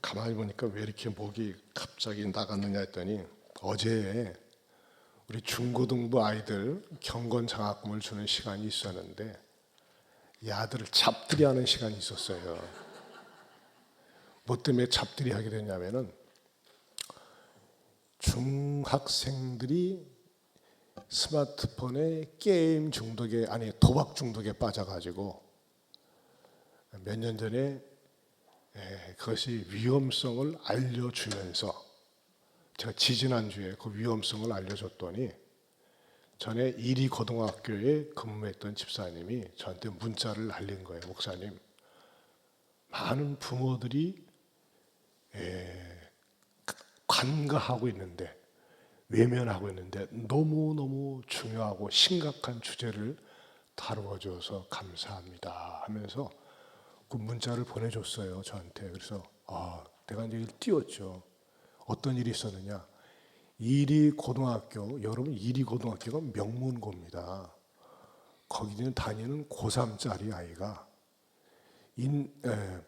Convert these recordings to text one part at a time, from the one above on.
가만히 보니까 왜 이렇게 목이 갑자기 나갔느냐 했더니 어제 우리 중고등부 아이들 경건 장학금을 주는 시간이 있었는데 이 아들을 잡들이 하는 시간이 있었어요. 뭐 때문에 잡들이 하게 됐냐면은 중학생들이 스마트폰에 게임 중독에 아니 도박 중독에 빠져가지고 몇 년 전에 그것이 위험성을 알려주면서 제가 지지난주에 그 위험성을 알려줬더니 전에 이리 고등학교에 근무했던 집사님이 저한테 문자를 날린 거예요. 목사님, 많은 부모들이 관가하고 있는데 외면하고 있는데 너무너무 중요하고 심각한 주제를 다루어줘서 감사합니다 하면서 그 문자를 보내줬어요 저한테. 그래서 내가 이제 띄웠죠. 어떤 일이 있었느냐, 이리 고등학교, 여러분 이리 고등학교가 명문고입니다. 거기는 다니는 고3짜리 아이가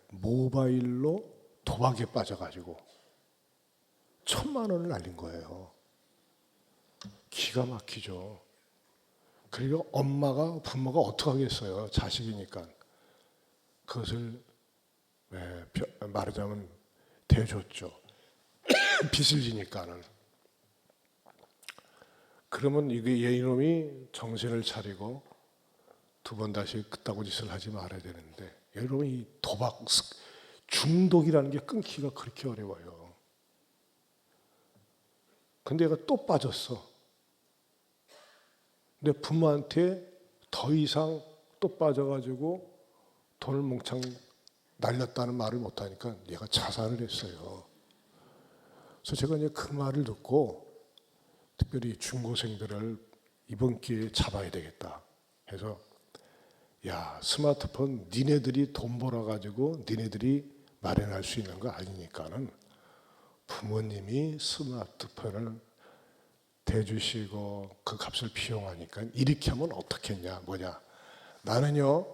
모바일로 도박에 빠져가지고 1,000만 원을 날린 거예요. 기가 막히죠. 그리고 부모가 어떻게 하겠어요. 자식이니까. 그것을 말하자면 대줬죠. 빚을 지니까는. 그러면 이놈이 정신을 차리고 두 번 다시 그따구 짓을 하지 말아야 되는데, 여러분 이 도박 중독이라는 게 끊기가 그렇게 어려워요. 근데 얘가 또 빠졌어. 근데 부모한테 더 이상 또 빠져가지고 돈을 몽창 날렸다는 말을 못하니까 얘가 자살을 했어요. 그래서 제가 이제 그 말을 듣고 특별히 중고생들을 이번 기회에 잡아야 되겠다 해서, 야, 스마트폰 니네들이 돈 벌어가지고 니네들이 마련할 수 있는 거 아니니까는 부모님이 스마트폰을 대주시고 그 값을 비용하니까 이렇게 하면 어떻겠냐, 뭐냐. 나는요,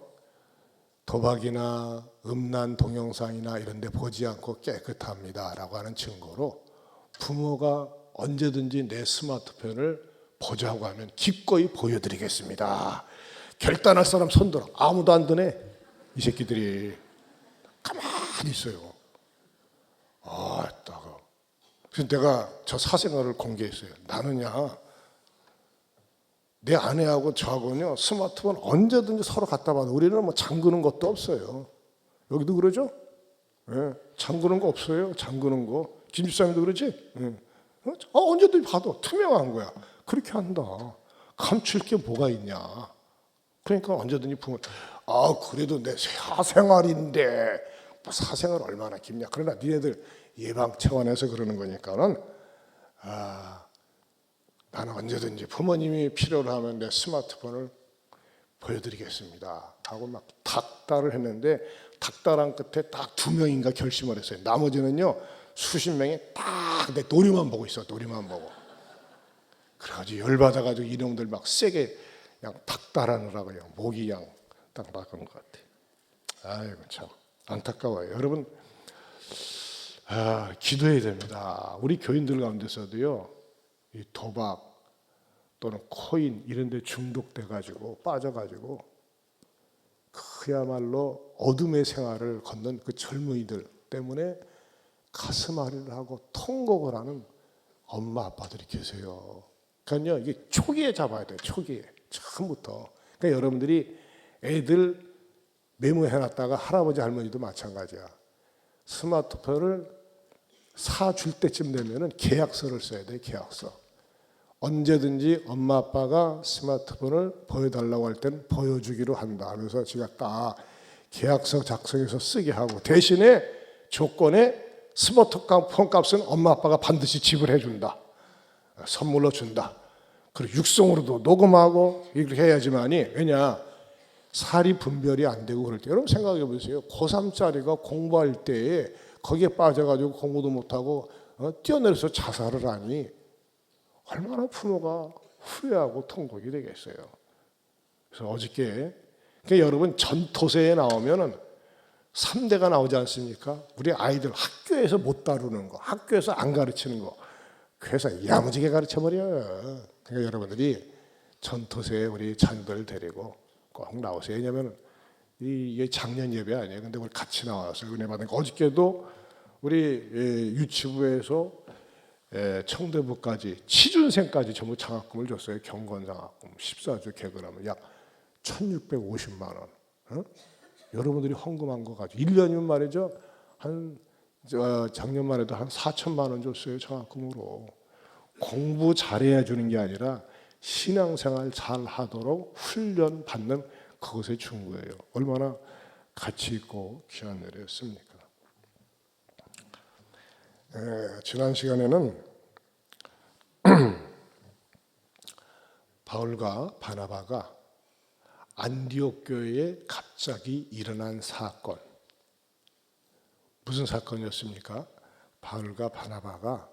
도박이나 음란 동영상이나 이런 데 보지 않고 깨끗합니다 라고 하는 증거로 부모가 언제든지 내 스마트폰을 보자고 하면 기꺼이 보여드리겠습니다. 결단할 사람 손들어. 아무도 안 드네. 이 새끼들이 가만히 있어요. 그래서 내가 저 사생활을 공개했어요. 나는야, 내 아내하고 저하고는요, 스마트폰 언제든지 서로 갖다 봐도 우리는 뭐 잠그는 것도 없어요. 여기도 그러죠? 예, 잠그는 거 없어요. 잠그는 거. 김 집사님도 그러지? 예. 언제든지 봐도 투명한 거야. 그렇게 한다. 감출 게 뭐가 있냐. 그러니까 언제든지 부모, 그래도 내 사생활인데, 뭐 사생활 얼마나 깊냐. 그러나 니네들 예방 차원에서 그러는 거니까는, 나는 언제든지 부모님이 필요로 하면 내 스마트폰을 보여드리겠습니다 하고 막 닥달을 했는데, 닥달한 끝에 딱 2명인가 결심을 했어요. 나머지는요, 수십 명이 딱 내 놀이만 보고 있어. 놀이만 보고. 그래가지고 열받아가지고 이놈들 막 세게 그냥 닥달하느라고 그냥 목이 그냥 딱 나간 것 같아. 아이고 참 안타까워요. 여러분, 기도해야 됩니다. 우리 교인들 가운데서도요, 이 도박 또는 코인 이런 데 중독돼가지고 빠져가지고 그야말로 어둠의 생활을 걷는 그 젊은이들 때문에 가슴 앓이를 하고 통곡을 하는 엄마 아빠들이 계세요. 그러니까요, 이게 초기에 잡아야 돼요. 초기에. 처음부터. 그러니까 여러분들이 애들 메모해놨다가 할아버지 할머니도 마찬가지야. 스마트폰을 사줄 때쯤 되면은 계약서를 써야 돼. 계약서. 언제든지 엄마 아빠가 스마트폰을 보여달라고 할 때는 보여주기로 한다 하면서 제가 딱 계약서 작성해서 쓰게 하고, 대신에 조건에 스마트폰 값은 엄마 아빠가 반드시 지불해 준다. 선물로 준다. 그리고 육성으로도 녹음하고 이렇게 해야지만이, 왜냐, 사리 분별이 안 되고 그럴 때, 여러분 생각해 보세요. 고3짜리가 공부할 때에 거기에 빠져가지고 공부도 못하고 뛰어내려서 자살을 하니 얼마나 부모가 후회하고 통곡이 되겠어요. 그래서 어저께, 그러니까 여러분 전토세에 나오면은 3대가 나오지 않습니까? 우리 아이들 학교에서 못 다루는 거, 학교에서 안 가르치는 거, 그래서 야무지게 가르쳐버려요. 그러니까 여러분들이 전도서에 우리 자녀들 데리고 꼭 나오세요. 왜냐하면 이게 작년 예배 아니에요. 근데 우리 같이 나와서 은혜 받으니까 어저께도 우리 유치부에서 청대부까지 취준생까지 전부 장학금을 줬어요. 경건장학금 14주 개근하면 약 1,650만 원. 어? 여러분들이 헌금한 거 가지고 1년이면 말이죠. 작년만 해도 한 4천만 원 줬어요. 장학금으로. 공부 잘해야 주는 게 아니라 신앙생활 잘 하도록 훈련 받는 그것에 준 거예요. 얼마나 가치 있고 귀한 일이었습니까? 지난 시간에는 바울과 바나바가 안디옥 교회에 갑자기 일어난 사건, 무슨 사건이었습니까? 바울과 바나바가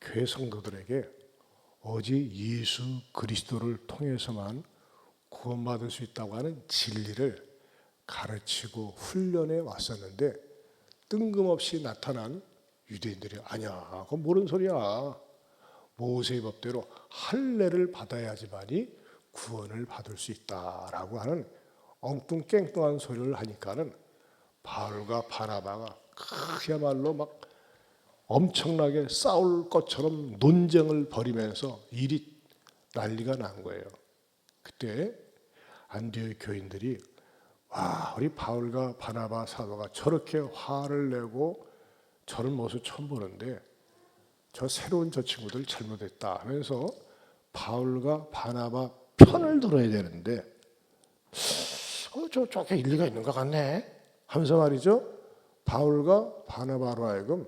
교회 성도들에게 오직 예수 그리스도를 통해서만 구원받을 수 있다고 하는 진리를 가르치고 훈련해 왔었는데 뜬금없이 나타난 유대인들이 아니야, 그건 모르는 소리야. 모세의 법대로 할례를 받아야지만이 구원을 받을 수 있다라고 하는 엉뚱깽뚱한 소리를 하니까는 바울과 바나바가 그야말로 막 엄청나게 싸울 것처럼 논쟁을 벌이면서 일이 난리가 난 거예요. 그때 안디옥 교인들이 와, 우리 바울과 바나바 사도가 저렇게 화를 내고 저런 모습 처음 보는데 저 새로운 저 친구들 잘못했다 하면서 바울과 바나바 편을 들어야 되는데 저게 일리가 있는 것 같네 하면서 말이죠. 바울과 바나바로 하여금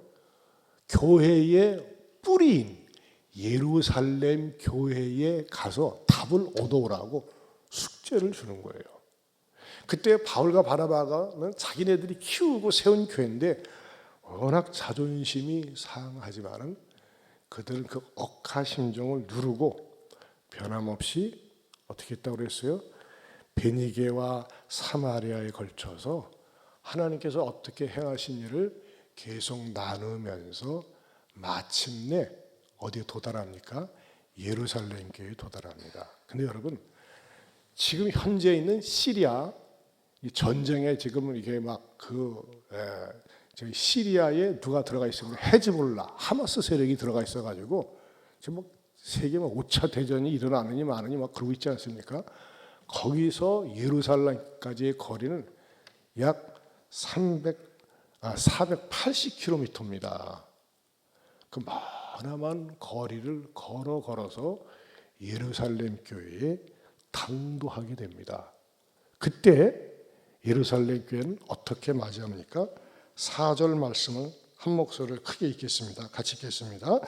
교회의 뿌리인 예루살렘 교회에 가서 답을 얻어오라고 숙제를 주는 거예요. 그때 바울과 바나바가는 자기네들이 키우고 세운 교회인데 워낙 자존심이 상하지만은 그들은 그 억하심정을 누르고 변함없이 어떻게 했다고 그랬어요? 베니게와 사마리아에 걸쳐서 하나님께서 어떻게 행하신 일을 계속 나누면서 마침내 어디에 도달합니까? 예루살렘 교회에 도달합니다. 근데 여러분, 지금 현재 있는 시리아 이 전쟁에 지금 이게 막 저기 시리아에 누가 들어가 있습니다. 헤즈볼라, 하마스 세력이 들어가 있어가지고 지금 뭐 세계 5차 대전이 일어나느니 마느니 막 그러고 있지 않습니까? 거기서 예루살렘까지의 거리는 약 480km입니다. 그 많은 거리를 걸어서 예루살렘 교회에 당도하게 됩니다. 그때 예루살렘 교회는 어떻게 맞이합니까? 4절 말씀을 한 목소리를 크게 읽겠습니다. 같이 읽겠습니다.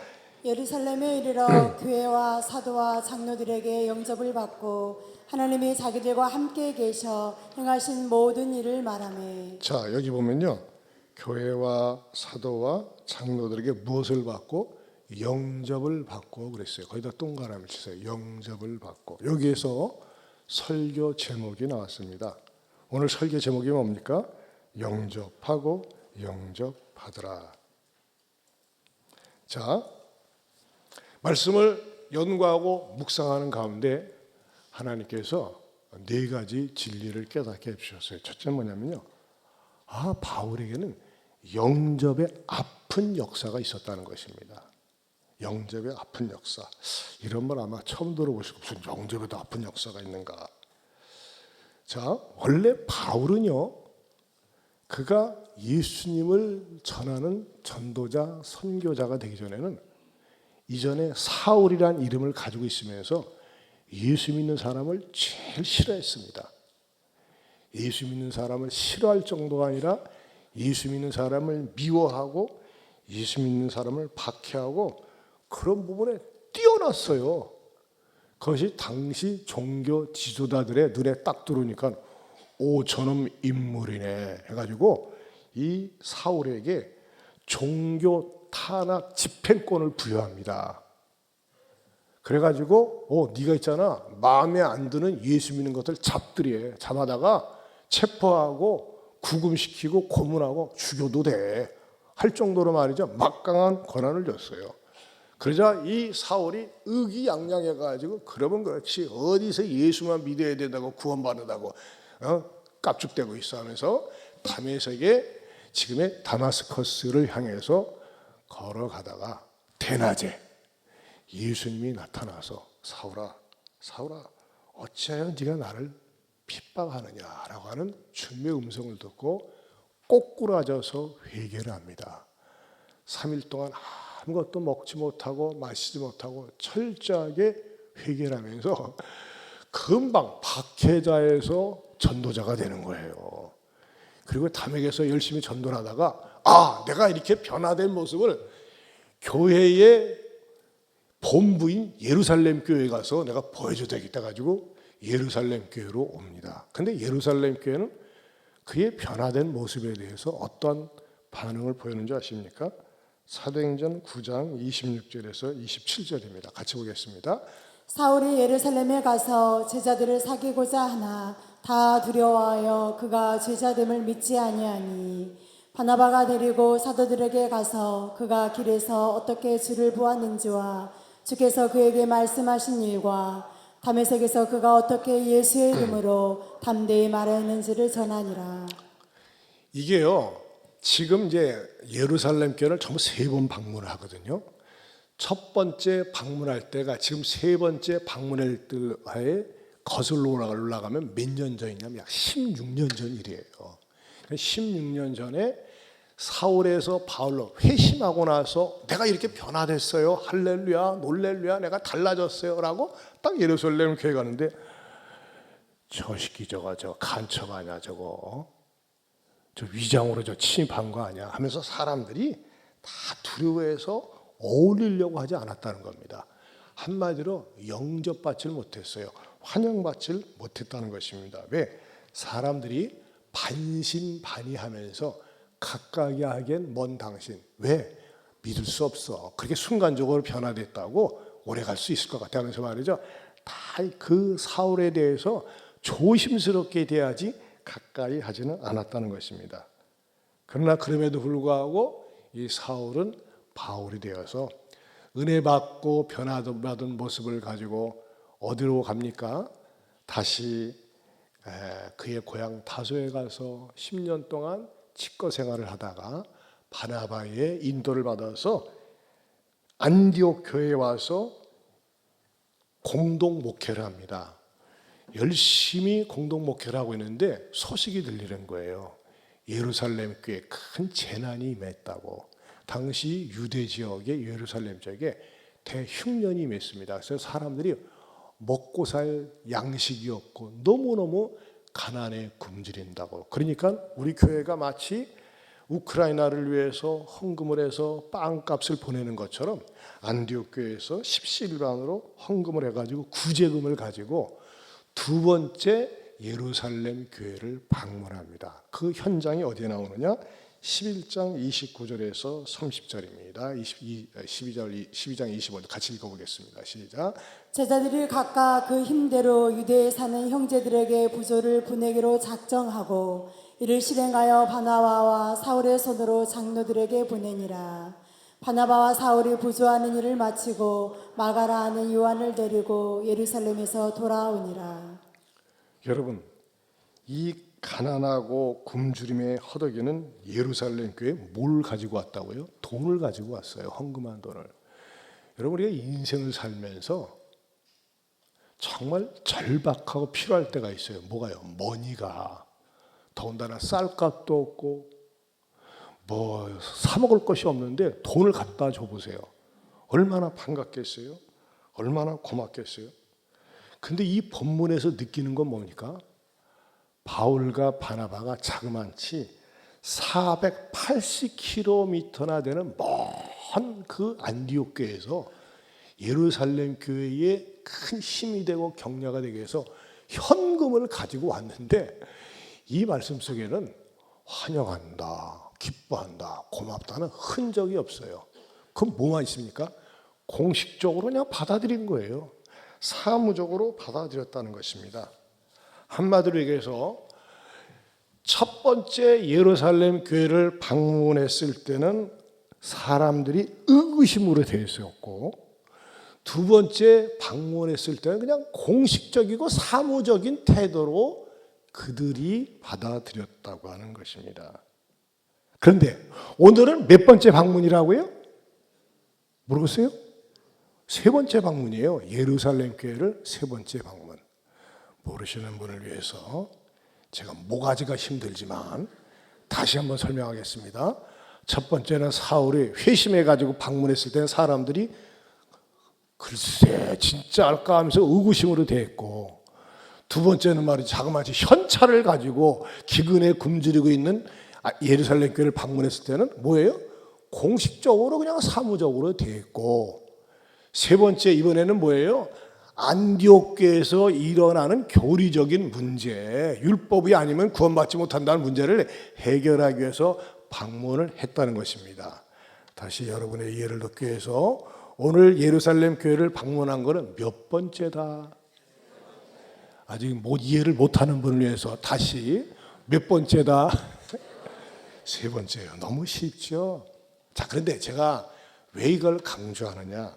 예루살렘에 이르러 교회와 사도와 장로들에게 영접을 받고 하나님이 자기들과 함께 계셔 행하신 모든 일을 말하매. 자, 여기 보면요. 교회와 사도와 장로들에게 무엇을 받고? 영접을 받고 그랬어요. 거기다 동그라미 치세요. 영접을 받고. 여기에서 설교 제목이 나왔습니다. 오늘 설교 제목이 뭡니까? 영접하고 영접받으라. 자, 말씀을 연구하고 묵상하는 가운데 하나님께서 4가지 진리를 깨닫게 해주셨어요. 첫째는 뭐냐면요. 바울에게는 영접의 아픈 역사가 있었다는 것입니다. 영접의 아픈 역사. 이런 말 아마 처음 들어보시고 무슨 영접에도 아픈 역사가 있는가. 자, 원래 바울은요. 그가 예수님을 전하는 전도자, 선교자가 되기 전에는 이전에 사울이라는 이름을 가지고 있으면서 예수 믿는 사람을 제일 싫어했습니다. 예수 믿는 사람을 싫어할 정도가 아니라 예수 믿는 사람을 미워하고 예수 믿는 사람을 박해하고 그런 부분에 뛰어났어요. 그것이 당시 종교 지도자들의 눈에 딱 들어오니까 저놈 인물이네 해가지고 이 사울에게 종교 탄압 집행권을 부여합니다. 그래가지고 네가 있잖아 마음에 안 드는 예수 믿는 것들 잡아다가 체포하고 구금시키고 고문하고 죽여도 돼 할 정도로 말이죠. 막강한 권한을 줬어요. 그러자 이 사울이 의기양양해가지고 그러면 그렇지 어디서 예수만 믿어야 된다고 구원받는다고 깝죽대고 있어 하면서 다메섹의 지금의 다마스커스를 향해서 걸어가다가 대낮에 예수님이 나타나서 사울아 어찌하여 네가 나를 핍박하느냐라고 하는 주님의 음성을 듣고 꼬꾸라져서 회개를 합니다. 3일 동안 아무것도 먹지 못하고 마시지 못하고 철저하게 회개를 하면서 금방 박해자에서 전도자가 되는 거예요. 그리고 담에게서 열심히 전도를 하다가 내가 이렇게 변화된 모습을 교회의 본부인 예루살렘 교회에 가서 내가 보여줘야 되겠다 가지고 예루살렘 교회로 옵니다. 근데 예루살렘 교회는 그의 변화된 모습에 대해서 어떤 반응을 보이는지 아십니까? 사도행전 9장 26절에서 27절입니다. 같이 보겠습니다. 사울이 예루살렘에 가서 제자들을 사귀고자 하나 다 두려워하여 그가 제자됨을 믿지 아니하니 바나바가 데리고 사도들에게 가서 그가 길에서 어떻게 주를 보았는지와 주께서 그에게 말씀하신 일과 다메섹에서 그가 어떻게 예수의 이름으로 담대히 말하였는지를 전하니라. 이게요. 지금 이제 예루살렘 교회를 전부 3번 방문을 하거든요. 첫 번째 방문할 때가 지금 3번째 방문할 때에 거슬러 올라가면 몇 년 전이냐면 약 16년 전 일이에요. 16년 전에 사울에서 바울로 회심하고 나서 내가 이렇게 변화됐어요. 할렐루야, 놀렐루야, 내가 달라졌어요. 라고 딱 예루살렘 교회 가는데 저 새끼 저 간첩하냐 저거. 저 위장으로 저 침입한 거 아니야 하면서 사람들이 다 두려워해서 어울리려고 하지 않았다는 겁니다. 한마디로 영접받지를 못했어요. 환영받지를 못했다는 것입니다. 왜? 사람들이 반신반의하면서 각각이 하기엔 먼 당신 왜? 믿을 수 없어. 그렇게 순간적으로 변화됐다고 오래 갈 수 있을 것 같아 하면서 말이죠. 다 그 사울에 대해서 조심스럽게 대하지 가까이 하지는 않았다는 것입니다. 그러나 그럼에도 불구하고 이 사울은 바울이 되어서 은혜 받고 변화받은 모습을 가지고 어디로 갑니까? 다시 그의 고향 다소에 가서 10년 동안 치과 생활을 하다가 바나바의 인도를 받아서 안디옥 교회에 와서 공동 목회를 합니다. 열심히 공동 목회를 하고 있는데 소식이 들리는 거예요. 예루살렘 교회에 큰 재난이 임했다고. 당시 유대 지역의 예루살렘 지역에 대흉년이 임했습니다. 그래서 사람들이 먹고 살 양식이 없고 너무너무 가난에 굶주린다고. 그러니까 우리 교회가 마치 우크라이나를 위해서 헌금을 해서 빵값을 보내는 것처럼 안디옥 교회에서 십시일반으로 헌금을 해가지고 구제금을 가지고 두 번째 예루살렘 교회를 방문합니다. 그 현장이 어디에 나오느냐? 11장 29절에서 30절입니다. 12장 25절 같이 읽어보겠습니다. 시작. 제자들이 각각 그 힘대로 유대에 사는 형제들에게 부조를 보내기로 작정하고 이를 실행하여 바나바와 사울의 손으로 장로들에게 보내니라. 바나바와 사울이 부조하는 일을 마치고 마가라 하는 요한을 데리고 예루살렘에서 돌아오니라. 여러분, 이 가난하고 굶주림에 허덕이는 예루살렘 교회에 뭘 가지고 왔다고요? 돈을 가지고 왔어요. 헌금한 돈을. 여러분, 우리가 인생을 살면서 정말 절박하고 필요할 때가 있어요. 뭐가요? 머니가. 더군다나 쌀값도 없고 뭐 사 먹을 것이 없는데 돈을 갖다 줘보세요. 얼마나 반갑겠어요? 얼마나 고맙겠어요? 근데 이 본문에서 느끼는 건 뭡니까? 바울과 바나바가 자그만치 480km나 되는 먼 그 안디옥 교회에서 예루살렘 교회에 큰 힘이 되고 격려가 되기 위해서 현금을 가지고 왔는데 이 말씀 속에는 환영한다, 기뻐한다, 고맙다는 흔적이 없어요. 그럼 뭐만 있습니까? 공식적으로 그냥 받아들인 거예요. 사무적으로 받아들였다는 것입니다. 한마디로 얘기해서 첫 번째 예루살렘 교회를 방문했을 때는 사람들이 의구심으로 되어 있었고, 두 번째 방문했을 때는 그냥 공식적이고 사무적인 태도로 그들이 받아들였다고 하는 것입니다. 그런데 오늘은 몇 번째 방문이라고요? 모르겠어요? 세 번째 방문이에요. 예루살렘 교회를 세 번째 방문. 모르시는 분을 위해서 제가 모가지가 힘들지만 다시 한번 설명하겠습니다. 첫 번째는 사울이 회심해가지고 방문했을 때는 사람들이 글쎄 진짜 알까 하면서 의구심으로 대했고, 두 번째는 말이죠, 자그마치 현찰을 가지고 기근에 굶주리고 있는 예루살렘 교회를 방문했을 때는 뭐예요? 공식적으로 그냥 사무적으로 대했고, 세 번째 이번에는 뭐예요? 안디옥 교회에서 일어나는 교리적인 문제, 율법이 아니면 구원받지 못한다는 문제를 해결하기 위해서 방문을 했다는 것입니다. 다시 여러분의 이해를 돕기 위해서 오늘 예루살렘 교회를 방문한 것은 몇 번째다? 아직 이해를 못하는 분을 위해서 다시 몇 번째다? 세 번째예요. 너무 쉽죠? 자, 그런데 제가 왜 이걸 강조하느냐?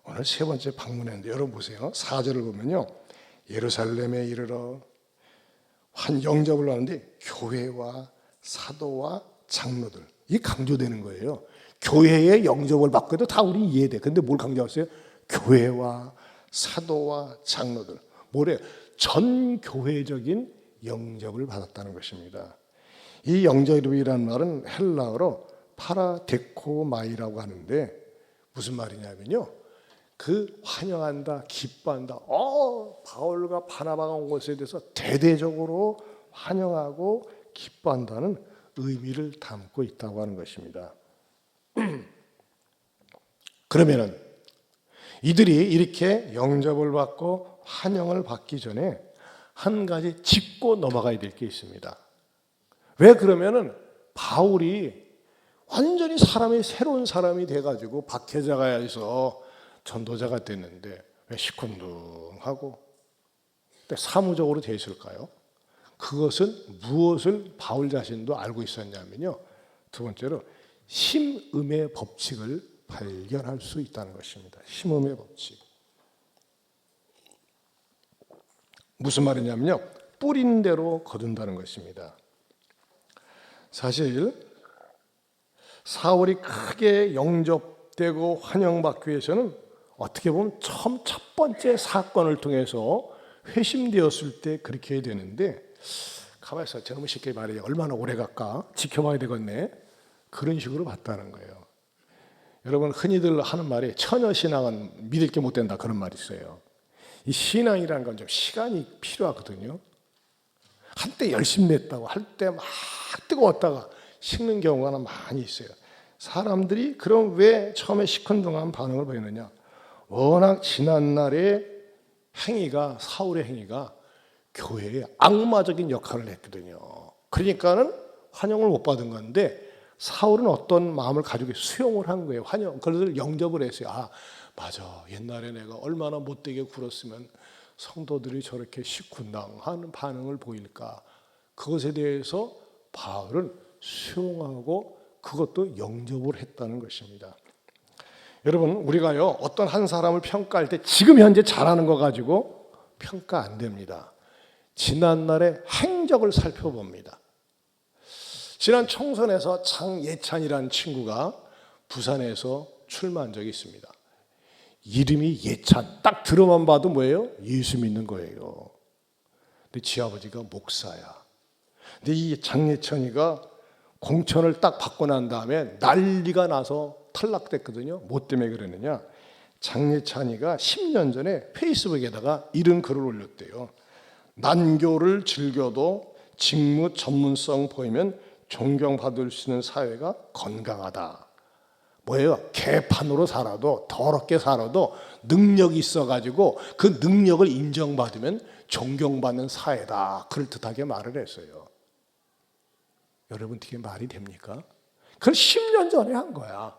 오늘 세 번째 방문했는데 여러분 보세요. 4절을 보면요, 예루살렘에 이르러 한 영접을 하는데 교회와 사도와 장로들, 이 강조되는 거예요. 교회의 영접을 받고 해도 다 우리 이해돼. 근데 뭘 강조했어요? 교회와 사도와 장로들. 뭐래요? 전 교회적인 영접을 받았다는 것입니다. 이 영접이라는 말은 헬라어로 파라데코마이라고 하는데 무슨 말이냐면요, 그 환영한다, 기뻐한다. 바울과 바나바가 온 것에 대해서 대대적으로 환영하고 기뻐한다는 의미를 담고 있다고 하는 것입니다. 그러면은 이들이 이렇게 영접을 받고 환영을 받기 전에 한 가지 짚고 넘어가야 될 게 있습니다. 왜 그러면은 바울이 완전히 새로운 사람이 돼가지고 박해자가 해서 전도자가 됐는데 왜 시큰둥하고 사무적으로 돼 있을까요? 그것은 무엇을 바울 자신도 알고 있었냐면요, 두 번째로 심음의 법칙을 발견할 수 있다는 것입니다. 심음의 법칙. 무슨 말이냐면요, 뿌린 대로 거둔다는 것입니다. 사실 사울이 크게 영접되고 환영받기 위해서는 어떻게 보면 처음 첫 번째 사건을 통해서 회심되었을 때 그렇게 해야 되는데, 가만히 있어, 제가 너무 쉽게 말해요. 얼마나 오래 갈까? 지켜봐야 되겠네. 그런 식으로 봤다는 거예요. 여러분, 흔히들 하는 말이 처녀신앙은 믿을 게 못 된다, 그런 말이 있어요. 이 신앙이라는 건 좀 시간이 필요하거든요. 한때 열심히 냈다고 할 때 막 뜨거웠다가 식는 경우가 많이 있어요. 사람들이 그럼 왜 처음에 시큰둥한 반응을 보이느냐? 워낙 지난날의 행위가, 사울의 행위가 교회에 악마적인 역할을 했거든요. 그러니까는 환영을 못 받은 건데, 사울은 어떤 마음을 가지고 수용을 한 거예요. 그래서 영접을 했어요. 아, 맞아. 옛날에 내가 얼마나 못되게 굴었으면 성도들이 저렇게 시큰둥하는 반응을 보일까. 그것에 대해서 바울은 수용하고 그것도 영접을 했다는 것입니다. 여러분, 우리가요, 어떤 한 사람을 평가할 때 지금 현재 잘하는 거 가지고 평가 안 됩니다. 지난날의 행적을 살펴봅니다. 지난 총선에서 장예찬이라는 친구가 부산에서 출마한 적이 있습니다. 이름이 예찬, 딱 들어만 봐도 뭐예요? 예수 믿는 거예요. 근데 지 아버지가 목사야. 근데 이 장예찬이가 공천을 딱 받고 난 다음에 난리가 나서 탈락됐거든요. 뭐 때문에 그러느냐? 장예찬이가 10년 전에 페이스북에다가 이런 글을 올렸대요. 난교를 즐겨도 직무 전문성 보이면 존경받을 수 있는 사회가 건강하다. 뭐예요? 개판으로 살아도, 더럽게 살아도 능력이 있어가지고 그 능력을 인정받으면 존경받는 사회다. 그럴듯하게 말을 했어요. 여러분, 그게 말이 됩니까? 그걸 10년 전에 한 거야.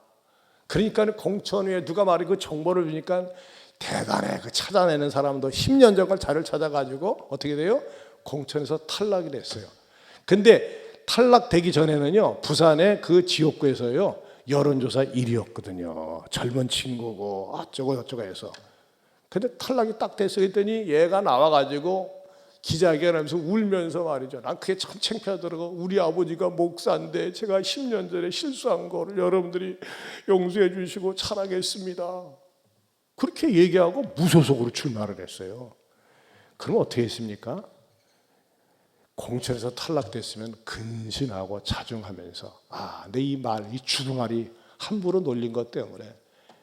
그러니까 공천위에 누가 말이 그 정보를 주니까 대단해. 그 찾아내는 사람도 10년 전 걸 자료를 찾아가지고 어떻게 돼요? 공천에서 탈락이 됐어요. 근데 탈락되기 전에는요, 부산의 그 지역구에서요, 여론조사 1위였거든요. 젊은 친구고 어쩌고 저쩌고 해서. 근데 탈락이 딱 됐어 했더니 얘가 나와가지고 기자회견하면서 울면서 말이죠. 난 그게 참 창피하더라고. 우리 아버지가 목사인데 제가 10년 전에 실수한 거를 여러분들이 용서해 주시고 잘하겠습니다. 그렇게 얘기하고 무소속으로 출마를 했어요. 그럼 어떻게 했습니까? 공천에서 탈락됐으면 근신하고 자중하면서 내 이 말, 이 주둥아리 함부로 놀린 것 때문에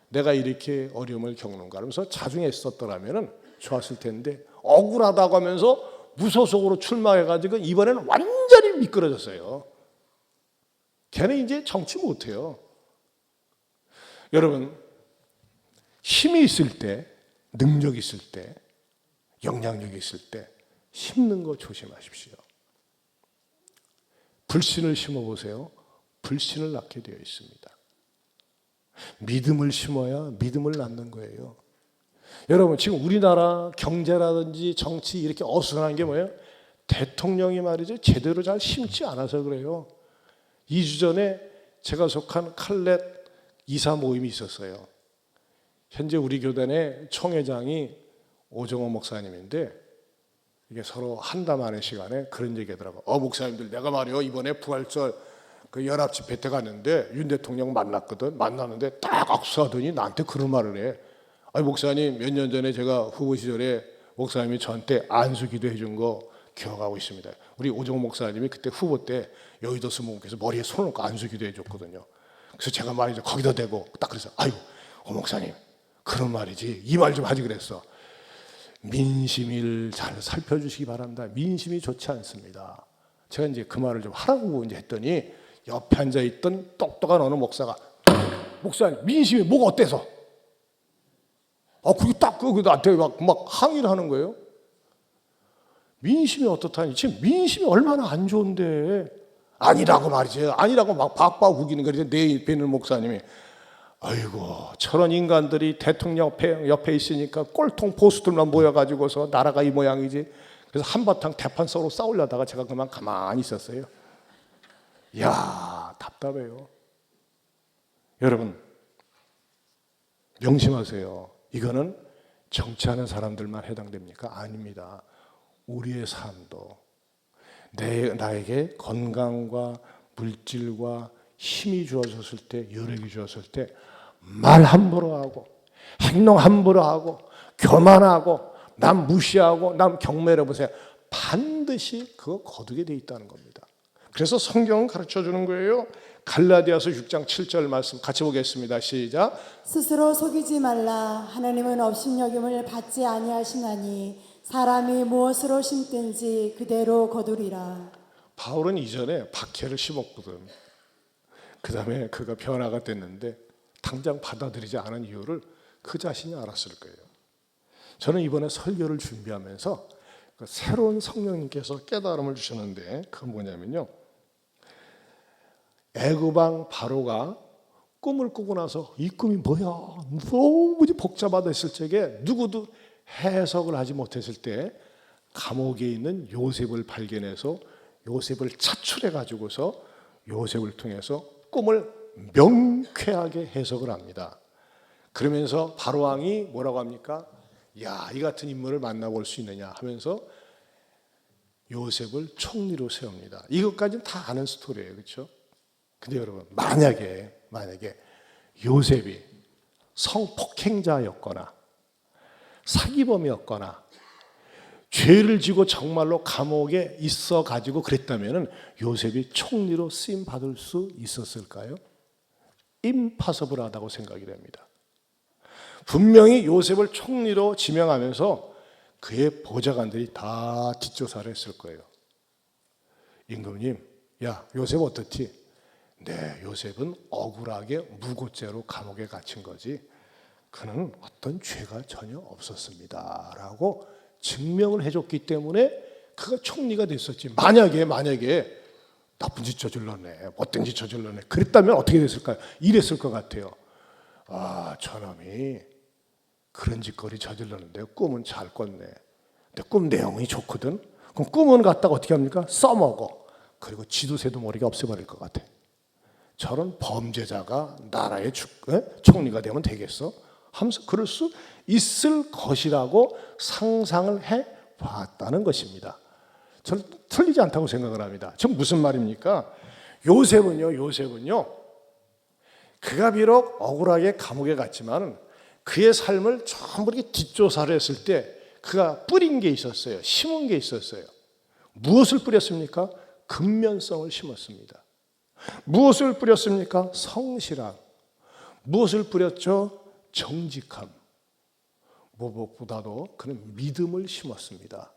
내가 이렇게 어려움을 겪는가 하면서 자중했었더라면 좋았을 텐데 억울하다고 하면서 무소속으로 출마해가지고 이번에는 완전히 미끄러졌어요. 걔는 이제 정치 못해요. 여러분, 힘이 있을 때, 능력이 있을 때, 영향력이 있을 때 심는 거 조심하십시오. 불신을 심어보세요. 불신을 낳게 되어 있습니다. 믿음을 심어야 믿음을 낳는 거예요. 여러분, 지금 우리나라 경제라든지 정치 이렇게 어수선한 게 뭐예요? 대통령이 말이죠, 제대로 잘 심지 않아서 그래요. 2주 전에 제가 속한 칼렛 이사 모임이 있었어요. 현재 우리 교단의 총회장이 오정호 목사님인데 이게 서로 한담하는 시간에 그런 얘기하더라고요. 목사님들, 내가 말이요 이번에 부활절 그 연합 집회 때 갔는데 윤 대통령 만났거든. 만났는데 딱 악수하더니 나한테 그런 말을 해. 목사님, 몇 년 전에 제가 후보 시절에 목사님이 저한테 안수 기도해 준 거 기억하고 있습니다. 우리 오정호 목사님이 그때 후보 때 여의도 스모크에서 머리에 손을 얹고 안수 기도해 줬거든요. 그래서 제가 말이죠, 거기다 대고 딱 그래서 오 목사님, 그런 말이지, 이 말 좀 하지 그랬어. 민심을 잘 살펴주시기 바랍니다. 민심이 좋지 않습니다. 제가 이제 그 말을 좀 하라고 이제 했더니 옆에 앉아 있던 똑똑한 어느 목사가, 목사님, 민심이 뭐가 어때서? 그게 딱 나한테 막 항의를 하는 거예요. 민심이 어떻다니, 지금 민심이 얼마나 안 좋은데. 아니라고 말이지, 아니라고 막 박박 우기는 거지. 내 옆에 있는 목사님이, 저런 인간들이 대통령 옆에 있으니까 꼴통 보수들만 모여가지고서 나라가 이 모양이지. 그래서 한바탕 대판 서로 싸우려다가 제가 그만 가만히 있었어요. 이야, 답답해요. 여러분, 명심하세요. 이거는 정치하는 사람들만 해당됩니까? 아닙니다. 우리의 삶도 나에게 건강과 물질과 힘이 주어졌을 때, 여력이 주어졌을 때 말 함부로 하고 행동 함부로 하고 교만하고 남 무시하고 남 경멸해 보세요. 반드시 그거 거두게 돼 있다는 겁니다. 그래서 성경은 가르쳐 주는 거예요. 갈라디아서 6장 7절 말씀 같이 보겠습니다. 시작. 스스로 속이지 말라. 하나님은 업신여김을 받지 아니하시나니 사람이 무엇으로 심든지 그대로 거두리라. 바울은 이전에 박해를 심었거든. 그 다음에 그가 변화가 됐는데 당장 받아들이지 않은 이유를 그 자신이 알았을 거예요. 저는 이번에 설교를 준비하면서 그 새로운 성령님께서 깨달음을 주셨는데 그건 뭐냐면요, 애굽왕 바로가 꿈을 꾸고 나서 이 꿈이 뭐야 너무 복잡하다 했을 적에 누구도 해석을 하지 못했을 때 감옥에 있는 요셉을 발견해서 요셉을 차출해 가지고서 요셉을 통해서 꿈을 명쾌하게 해석을 합니다. 그러면서 바로왕이 뭐라고 합니까? 야, 이 같은 인물을 만나볼 수 있느냐 하면서 요셉을 총리로 세웁니다. 이것까지는 다 아는 스토리예요. 그렇죠? 근데 여러분, 만약에 요셉이 성폭행자였거나 사기범이었거나 죄를 지고 정말로 감옥에 있어 가지고 그랬다면 요셉이 총리로 쓰임 받을 수 있었을까요? 임파서블하다고 생각이 됩니다. 분명히 요셉을 총리로 지명하면서 그의 보좌관들이 다 뒷조사를 했을 거예요. 임금님, 야, 요셉 어떻지? 네, 요셉은 억울하게 무고죄로 감옥에 갇힌 거지 그는 어떤 죄가 전혀 없었습니다 라고 증명을 해줬기 때문에 그가 총리가 됐었지. 만약에 나쁜 짓 저질렀네, 못된 짓 저질렀네 그랬다면 어떻게 됐을까요? 이랬을 것 같아요. 저놈이 그런 짓거리 저질렀는데 꿈은 잘 꿨네. 근데 꿈 내용이 좋거든. 그럼 꿈은 갖다가 어떻게 합니까? 써먹어. 그리고 지도새도 모르게 없애버릴 것 같아. 저런 범죄자가 나라의 총리가 되면 되겠어? 하면서 그럴 수 있을 것이라고 상상을 해봤다는 것입니다. 저는 틀리지 않다고 생각을 합니다. 지금 무슨 말입니까? 요셉은요. 그가 비록 억울하게 감옥에 갔지만 그의 삶을 전부 이렇게 뒷조사를 했을 때 그가 뿌린 게 있었어요. 심은 게 있었어요. 무엇을 뿌렸습니까? 근면성을 심었습니다. 무엇을 뿌렸습니까? 성실함. 무엇을 뿌렸죠? 정직함. 무엇보다도 그는 믿음을 심었습니다.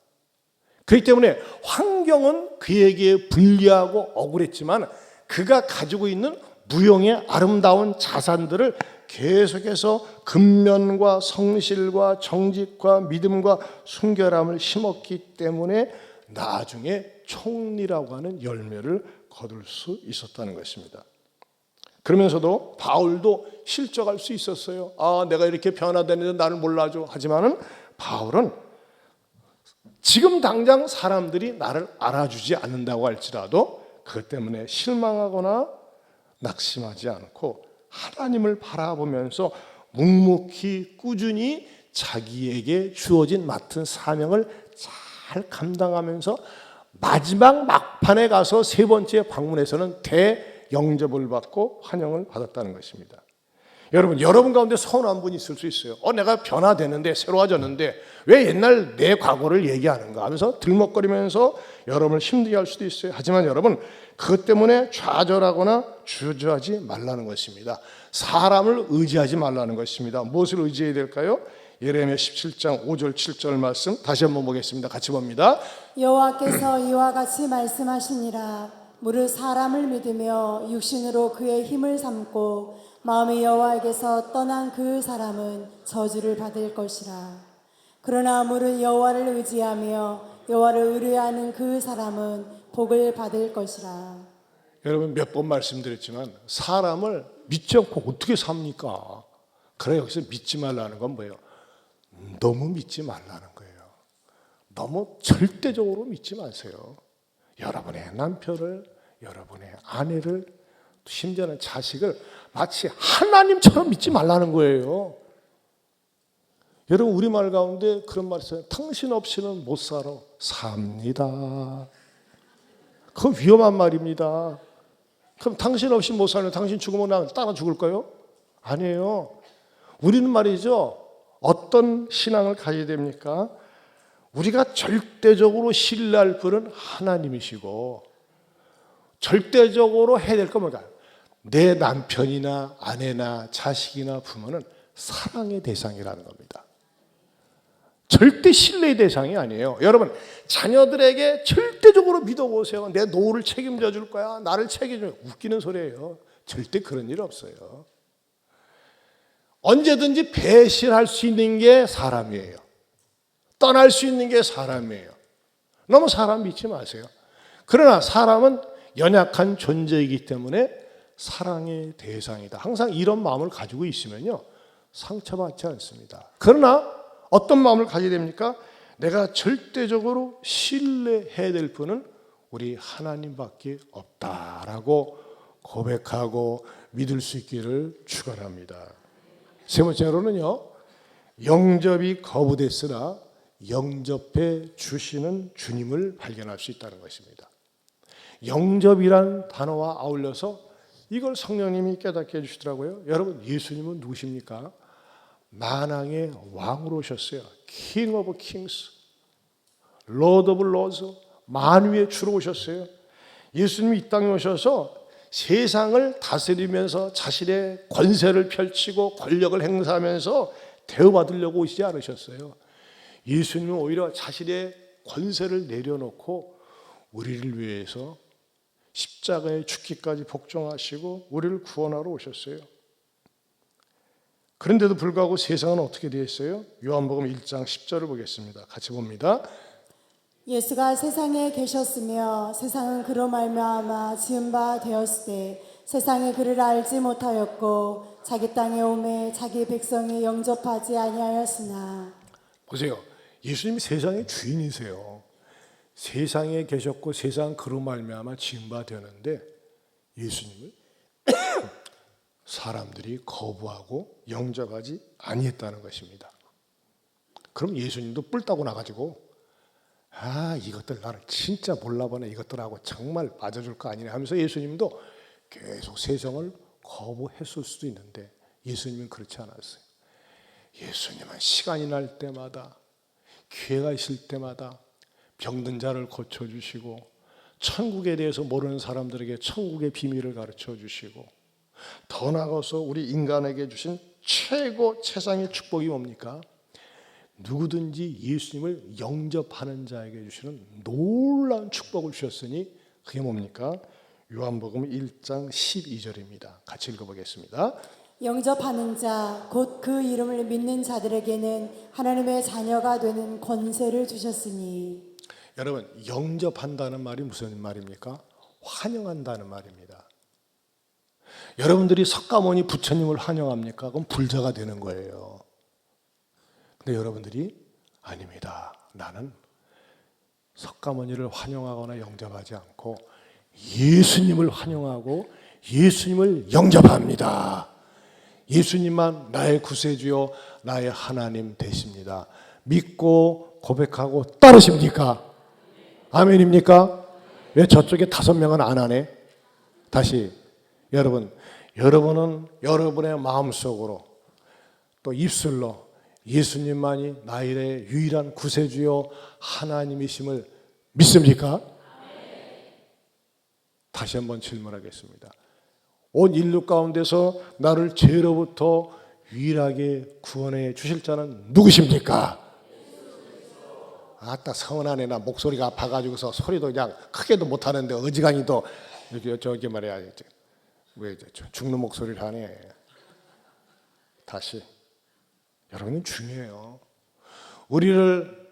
그렇기 때문에 환경은 그에게 불리하고 억울했지만 그가 가지고 있는 무용의 아름다운 자산들을 계속해서 근면과 성실과 정직과 믿음과 순결함을 심었기 때문에 나중에 총리라고 하는 열매를 거둘 수 있었다는 것입니다. 그러면서도 바울도 실족할 수 있었어요. 내가 이렇게 변화되는데 나를 몰라줘. 하지만은 바울은 지금 당장 사람들이 나를 알아주지 않는다고 할지라도 그것 때문에 실망하거나 낙심하지 않고 하나님을 바라보면서 묵묵히 꾸준히 자기에게 주어진 맡은 사명을 잘 감당하면서 마지막 막판에 가서 세 번째 방문에서는 대영접을 받고 환영을 받았다는 것입니다. 여러분 가운데 서운한 분이 있을 수 있어요. 내가 변화되는데 새로워졌는데 왜 옛날 내 과거를 얘기하는가 하면서 들먹거리면서 여러분을 힘들게 할 수도 있어요. 하지만 여러분 그것 때문에 좌절하거나 주저하지 말라는 것입니다. 사람을 의지하지 말라는 것입니다. 무엇을 의지해야 될까요? 예레미야 17장 5절 7절 말씀 다시 한번 보겠습니다. 같이 봅니다. 여호와께서 이와 같이 말씀하시니라. 무릇 사람을 믿으며 육신으로 그의 힘을 삼고 마음이 여호와에게서 떠난 그 사람은 저주를 받을 것이라. 그러나 무릇 여호와를 의지하며 여호와를 의뢰하는 그 사람은 복을 받을 것이라. 여러분 몇 번 말씀드렸지만 사람을 믿지 않고 어떻게 삽니까? 그래 여기서 믿지 말라는 건 뭐예요? 너무 믿지 말라는 거예요. 너무 절대적으로 믿지 마세요. 여러분의 남편을, 여러분의 아내를, 심지어는 자식을 마치 하나님처럼 믿지 말라는 거예요. 여러분 우리말 가운데 그런 말이 있어요. 당신 없이는 못 살아. 삽니다. 그건 위험한 말입니다. 그럼 당신 없이 못 살면 당신 죽으면 나 따라 죽을까요? 아니에요. 우리는 말이죠. 어떤 신앙을 가져야 됩니까? 우리가 절대적으로 신뢰할 분은 하나님이시고 절대적으로 해야 될 건 뭔가 내 남편이나 아내나 자식이나 부모는 사랑의 대상이라는 겁니다. 절대 신뢰의 대상이 아니에요. 여러분 자녀들에게 절대적으로 믿어보세요. 내 노후를 책임져 줄 거야. 나를 책임져. 웃기는 소리예요. 절대 그런 일 없어요. 언제든지 배신할 수 있는 게 사람이에요. 떠날 수 있는 게 사람이에요. 너무 사람 믿지 마세요. 그러나 사람은 연약한 존재이기 때문에 사랑의 대상이다. 항상 이런 마음을 가지고 있으면요 상처받지 않습니다. 그러나 어떤 마음을 가져야 됩니까? 내가 절대적으로 신뢰해야 될 분은 우리 하나님밖에 없다라고 고백하고 믿을 수 있기를 축원합니다. 세 번째로는요, 영접이 거부됐으나 영접해 주시는 주님을 발견할 수 있다는 것입니다. 영접이란 단어와 아울러서 이걸 성령님이 깨닫게 해주시더라고요. 여러분 예수님은 누구십니까? 만왕의 왕으로 오셨어요. King of Kings, Lord of Lords, 만유의 주로 오셨어요. 예수님이 이 땅에 오셔서 세상을 다스리면서 자신의 권세를 펼치고 권력을 행사하면서 대우받으려고 오시지 않으셨어요. 예수님은 오히려 자신의 권세를 내려놓고 우리를 위해서 십자가에 죽기까지 복종하시고 우리를 구원하러 오셨어요. 그런데도 불구하고 세상은 어떻게 되어 있어요? 요한복음 1장 10절을 보겠습니다. 같이 봅니다. 예수가 세상에 계셨으며 세상은 그로 말미암아 지은 바 되었을 때 세상이 그를 알지 못하였고 자기 땅에 오매 자기 백성이 영접하지 아니하였으나. 보세요. 예수님이 세상의 주인이세요. 세상에 계셨고 세상 그로 말미암아 지은 바 되는데 예수님을 사람들이 거부하고 영접하지 아니했다는 것입니다. 그럼 예수님도 뿔 따고 나가지고 이것들 나를 진짜 몰라보네 이것들하고 정말 빠져줄 거 아니네 하면서 예수님도 계속 세상을 거부했을 수도 있는데 예수님은 그렇지 않았어요. 예수님은 시간이 날 때마다 기회가 있을 때마다 병든 자를 고쳐주시고 천국에 대해서 모르는 사람들에게 천국의 비밀을 가르쳐 주시고 더 나아가서 우리 인간에게 주신 최고 최상의 축복이 뭡니까? 누구든지 예수님을 영접하는 자에게 주시는 놀라운 축복을 주셨으니 그게 뭡니까? 요한복음 1장 12절입니다. 같이 읽어보겠습니다. 영접하는 자 곧 그 이름을 믿는 자들에게는 하나님의 자녀가 되는 권세를 주셨으니. 여러분, 영접한다는 말이 무슨 말입니까? 환영한다는 말입니다. 여러분들이 석가모니 부처님을 환영합니까? 그럼 불자가 되는 거예요. 근데 여러분들이 아닙니다. 나는 석가모니를 환영하거나 영접하지 않고 예수님을 환영하고 예수님을 영접합니다. 예수님만 나의 구세주요 나의 하나님 되십니다. 믿고 고백하고 따르십니까? 아멘입니까? 왜 저쪽에 5명은 안 하네? 다시 여러분은 여러분의 마음속으로 또 입술로 예수님만이 나의 유일한 구세주요 하나님이심을 믿습니까? 다시 한번 질문하겠습니다. 온 인류 가운데서 나를 죄로부터 유일하게 구원해 주실 자는 누구십니까? 아따 서운하네. 나 목소리가 아파가지고서 소리도 그냥 크게도 못하는데 어지간히도 저기 말이야 왜 죽는 목소리를 하네. 다시 여러분은 중요해요. 우리를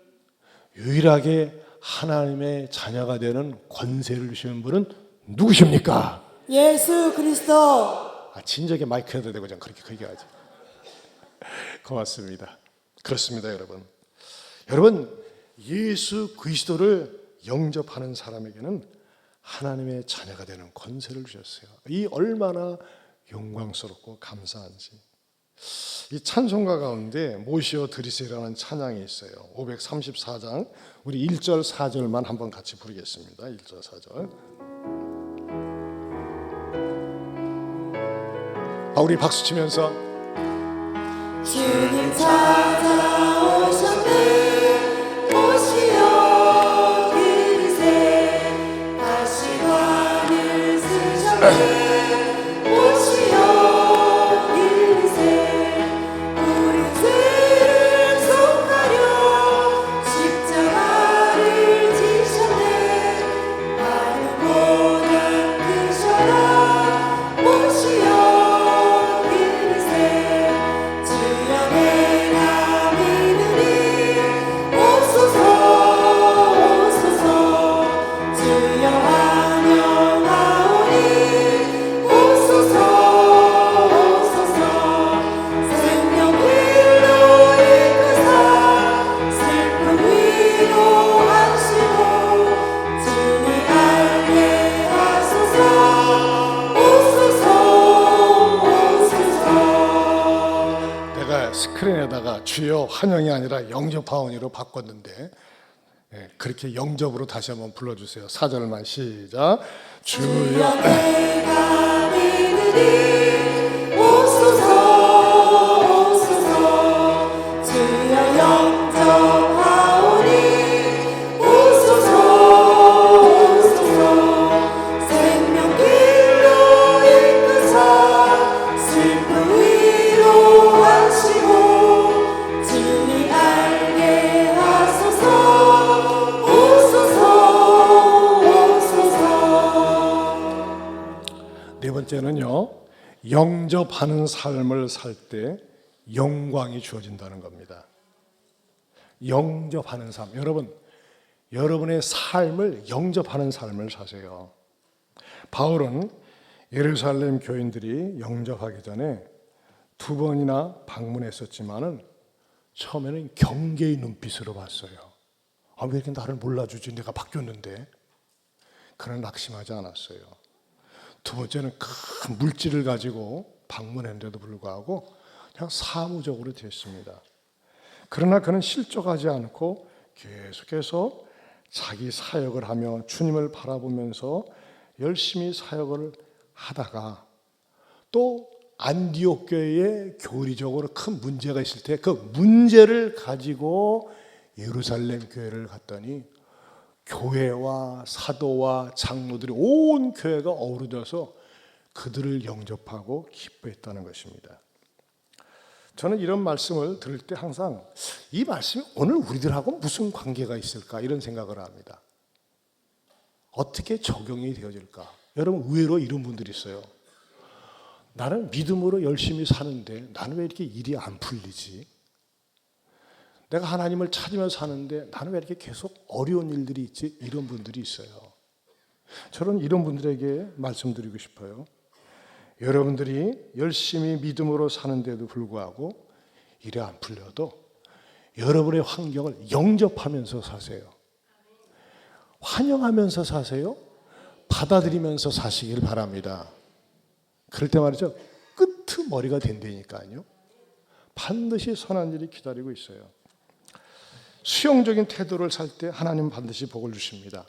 유일하게 하나님의 자녀가 되는 권세를 주시는 분은 누구십니까? 예수 그리스도. 진작에 마이크 해도 되고 그냥 그렇게 크게 하지. 고맙습니다. 그렇습니다, 여러분. 여러분, 예수 그리스도를 영접하는 사람에게는 하나님의 자녀가 되는 권세를 주셨어요. 이 얼마나 영광스럽고 감사한지. 이 찬송가 가운데 모시어 드리세라는 찬양이 있어요. 534장 우리 1절 4절만 한번 같이 부르겠습니다. 1절 4절. 우리 박수 치면서 주님 찾아오셨네 모시어 그리세 다시 관을 쓰셨네 모시어 그리세 우리 죄를 속하려 십자가를 지셨네 많은 고난 크셔라 모시어 스크린에다가 주여 환영이 아니라 영접하오니로 바꿨는데 그렇게 영접으로 다시 한번 불러주세요. 4절만 시작. 주여 내가 믿으리 오소서 오소서 주여 영접하오니 오소서 오소서 생명길로 이끄사 슬픔 위로하시고 주님 알게 하소서 오소서 오소서. 네 번째는요, 영접하는 삶을 살 때 영광이 주어진다는 겁니다. 영접하는 삶. 여러분의 삶을 영접하는 삶을 사세요. 바울은 예루살렘 교인들이 영접하기 전에 2번이나 방문했었지만은 처음에는 경계의 눈빛으로 봤어요. 왜 이렇게 나를 몰라주지? 내가 바뀌었는데. 그는 낙심하지 않았어요. 두 번째는 큰 물질을 가지고 방문했는데도 불구하고 그냥 사무적으로 됐습니다. 그러나 그는 실족하지 않고 계속해서 자기 사역을 하며 주님을 바라보면서 열심히 사역을 하다가 또 안디옥 교회에 교리적으로 큰 문제가 있을 때 그 문제를 가지고 예루살렘 교회를 갔더니 교회와 사도와 장로들이 온 교회가 어우러져서 그들을 영접하고 기뻐했다는 것입니다. 저는 이런 말씀을 들을 때 항상 이 말씀이 오늘 우리들하고 무슨 관계가 있을까 이런 생각을 합니다. 어떻게 적용이 되어질까? 여러분 의외로 이런 분들이 있어요. 나는 믿음으로 열심히 사는데 나는 왜 이렇게 일이 안 풀리지? 내가 하나님을 찾으며 사는데 나는 왜 이렇게 계속 어려운 일들이 있지? 이런 분들이 있어요. 저는 이런 분들에게 말씀드리고 싶어요. 여러분들이 열심히 믿음으로 사는데도 불구하고 일이 안 풀려도 여러분의 환경을 영접하면서 사세요. 환영하면서 사세요. 받아들이면서 사시길 바랍니다. 그럴 때 말이죠. 끄트머리가 된다니까요. 반드시 선한 일이 기다리고 있어요. 수용적인 태도를 살 때 하나님은 반드시 복을 주십니다.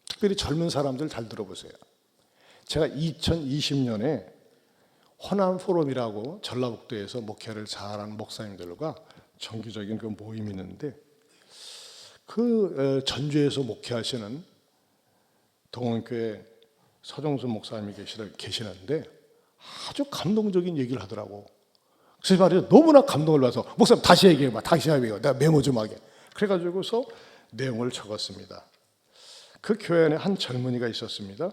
특별히 젊은 사람들 잘 들어보세요. 제가 2020년에 호남 포럼이라고 전라북도에서 목회를 잘하는 목사님들과 정기적인 그 모임이 있는데 그 전주에서 목회하시는 동원교회 서정순 목사님이 계시는데 아주 감동적인 얘기를 하더라고. 그래서 말이죠. 너무나 감동을 받아서 목사님 다시 얘기해봐. 다시 얘기해봐. 내가 메모 좀 하게. 그래가지고서 내용을 적었습니다. 그 교회 안에 한 젊은이가 있었습니다.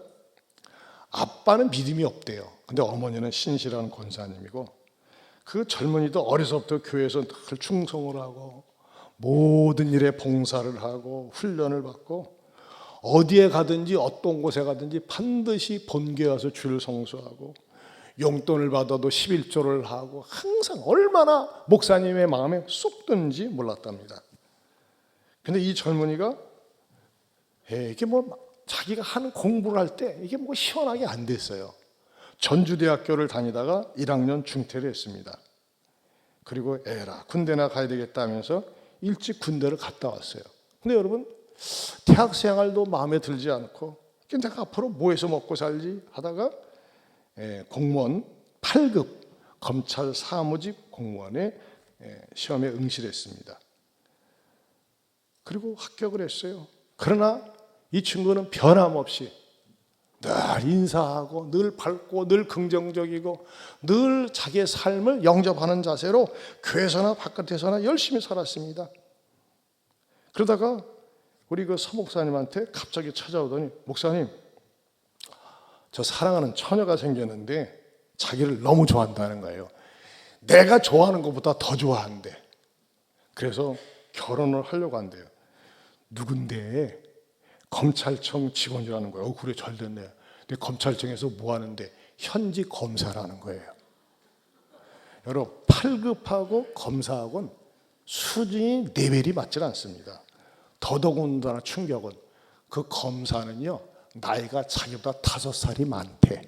아빠는 믿음이 없대요. 근데 어머니는 신실한 권사님이고 그 젊은이도 어려서부터 교회에서 늘 충성을 하고 모든 일에 봉사를 하고 훈련을 받고 어디에 가든지 어떤 곳에 가든지 반드시 본교에 와서 주를 성수하고 용돈을 받아도 11조를 하고 항상 얼마나 목사님의 마음에 쏙 든지 몰랐답니다. 근데 이 젊은이가 이게 뭐 자기가 하는 공부를 할 때 이게 뭐 시원하게 안 됐어요. 전주대학교를 다니다가 1학년 중퇴를 했습니다. 그리고 에라 군대나 가야 되겠다 하면서 일찍 군대를 갔다 왔어요. 근데 여러분 대학 생활도 마음에 들지 않고 내가 앞으로 뭐 해서 먹고 살지 하다가 공무원 8급 검찰 사무직 공무원의 시험에 응시를 했습니다. 그리고 합격을 했어요. 그러나 이 친구는 변함없이 늘 인사하고 늘 밝고 늘 긍정적이고 늘 자기의 삶을 영접하는 자세로 교회에서나 바깥에서나 열심히 살았습니다. 그러다가 우리 그 서 목사님한테 갑자기 찾아오더니 목사님 저 사랑하는 처녀가 생겼는데 자기를 너무 좋아한다는 거예요. 내가 좋아하는 것보다 더 좋아한대. 그래서 결혼을 하려고 한대요. 누군데? 검찰청 직원이라는 거예요. 그래 잘 됐네. 근데 검찰청에서 뭐 하는데? 현지 검사라는 거예요. 여러분 8급하고 검사하고는 수준이 레벨이 맞지 않습니다. 더더군다나 충격은 그 검사는요 나이가 자기보다 5살이 많대.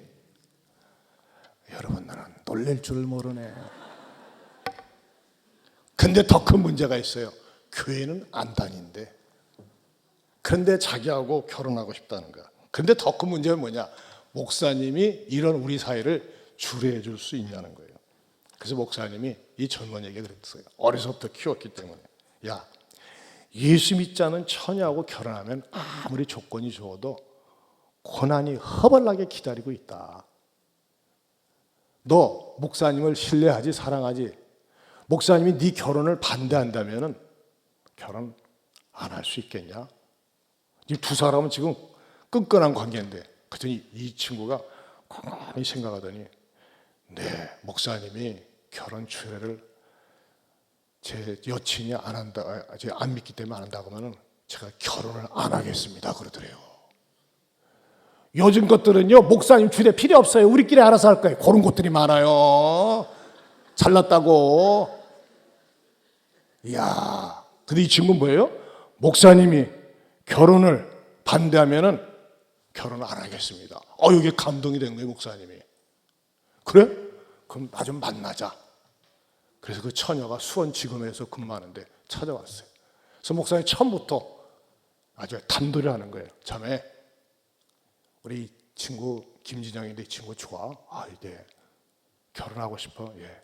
여러분 나는 놀랄 줄 모르네. 근데 더 큰 문제가 있어요. 교회는 안 다닌대. 그런데 자기하고 결혼하고 싶다는 거야. 근데 더 큰 문제는 뭐냐? 목사님이 이런 우리 사회를 주례해 줄 수 있냐는 거예요. 그래서 목사님이 이 젊은이에게 그랬어요. 어려서부터 키웠기 때문에. 야, 예수 믿지 않은 처녀하고 결혼하면 아무리 조건이 좋아도 고난이 허벌나게 기다리고 있다. 너 목사님을 신뢰하지 사랑하지 목사님이 네 결혼을 반대한다면 결혼 안 할 수 있겠냐? 이 두 사람은 지금 끈끈한 관계인데 그랬더니 이 친구가 곰곰이 생각하더니 네 목사님이 결혼 추례를 제 여친이 안 한다, 안 믿기 때문에 안 한다고 하면 제가 결혼을 안 하겠습니다 그러더래요. 요즘 것들은요 목사님 주례 필요 없어요. 우리끼리 알아서 할 거예요. 그런 것들이 많아요. 잘났다고. 이야, 근데 이 친구는 뭐예요? 목사님이 결혼을 반대하면은 결혼 안 하겠습니다. 이게 감동이 된 거예요, 목사님이. 그래? 그럼 나 좀 만나자. 그래서 그 처녀가 수원지검에서 근무하는데 찾아왔어요. 그래서 목사님이 처음부터 아주 단도리를 하는 거예요. 자매, 우리 친구 김진영인데 이 친구 좋아? 이제 결혼하고 싶어? 예.